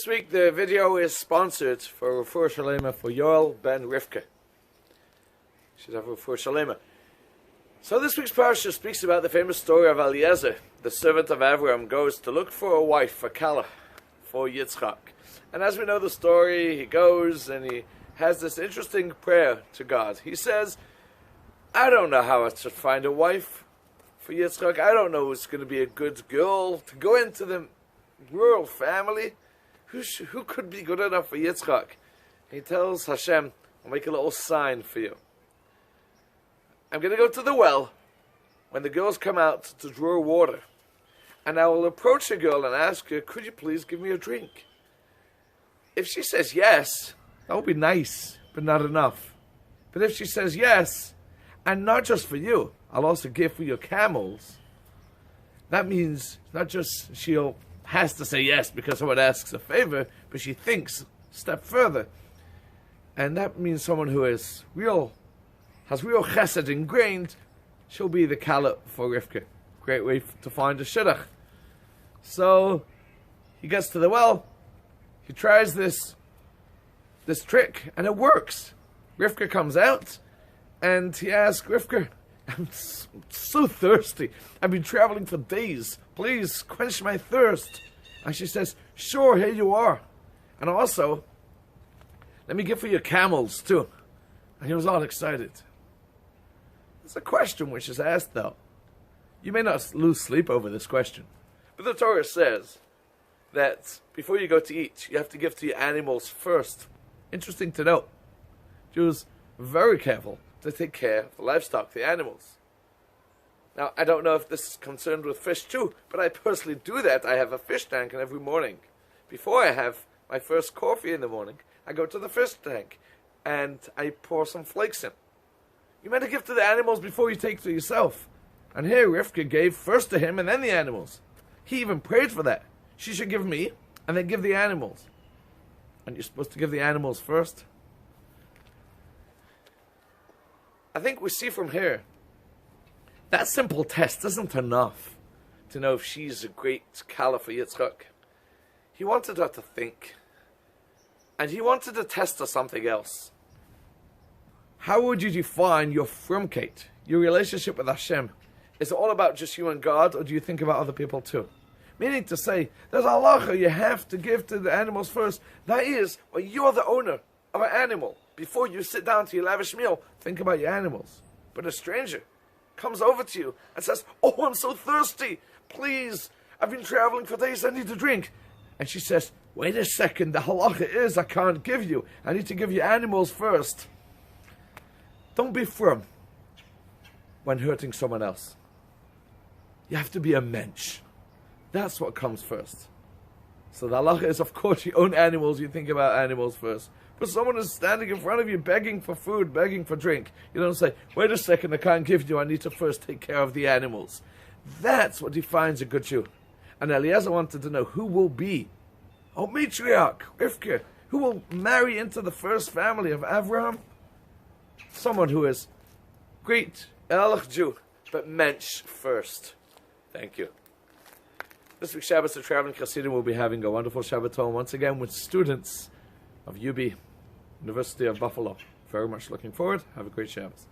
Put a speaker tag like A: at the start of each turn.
A: This week the video is sponsored for Refuah Shalema for Yoel ben Rivka. Should have Refuah Shalema. So this week's Parshas speaks about the famous story of Eliezer, the servant of Abraham, goes to look for a wife for Kala, for Yitzchak. And as we know the story, he goes and he has this interesting prayer to God. He says, I don't know how I should find a wife for Yitzchak. I don't know who's going to be a good girl to go into the rural family. Who could be good enough for Yitzchak? He tells Hashem, I'll make a little sign for you. I'm going to go to the well when the girls come out to draw water. And I will approach a girl and ask her, could you please give me a drink? If she says yes, that will be nice, but not enough. But if she says yes, and not just for you, I'll also give for your camels, that means not just she'll has to say yes because someone asks a favor, but she thinks a step further. And that means someone who has real chesed ingrained, she'll be the Kala for Rivka. Great way to find a shidduch. So he gets to the well, he tries this trick, and it works. Rivka comes out, and he asks Rivka, I'm so thirsty. I've been traveling for days. Please quench my thirst. And she says, sure, here you are. And also, let me give for your camels too. And he was all excited. There's a question which is asked though. You may not lose sleep over this question. But the Torah says that before you go to eat, you have to give to your animals first. Interesting to note. Jews are very careful to take care of the livestock, the animals. Now, I don't know if this is concerned with fish too, but I personally do that. I have a fish tank, and every morning, before I have my first coffee in the morning, I go to the fish tank, and I pour some flakes in. You meant to give to the animals before you take to yourself. And here, Rivka gave first to him and then the animals. He even prayed for that. She should give me, and then give the animals. And you're supposed to give the animals first? I think we see from here, that simple test isn't enough to know if she's a great Kala for Yitzchak. He wanted her to think. And he wanted to test her something else. How would you define your frumkeit, your relationship with Hashem? Is it all about just you and God, or do you think about other people too? Meaning to say, there's a halacha you have to give to the animals first. That is, when you're the owner of an animal, before you sit down to your lavish meal, think about your animals. But a stranger comes over to you and says, oh, I'm so thirsty. Please, I've been traveling for days, I need a drink. And she says, wait a second, the halacha is I can't give you. I need to give you animals first. Don't be firm when hurting someone else. You have to be a Mensch. That's what comes first. So the halacha is, of course, you own animals, you think about animals first. But someone is standing in front of you begging for food, begging for drink. You don't say, wait a second, I can't give you, I need to first take care of the animals. That's what defines a good Jew. And Eliezer wanted to know who will be a matriarch, Rivka, who will marry into the first family of Abraham. Someone who is great, Ehrlich Jew, but Mensch first. Thank you. This week's Shabbos, the Traveling Chassidim will be having a wonderful Shabbat home once again with students of UB, University of Buffalo. Very much looking forward. Have a great Shabbos.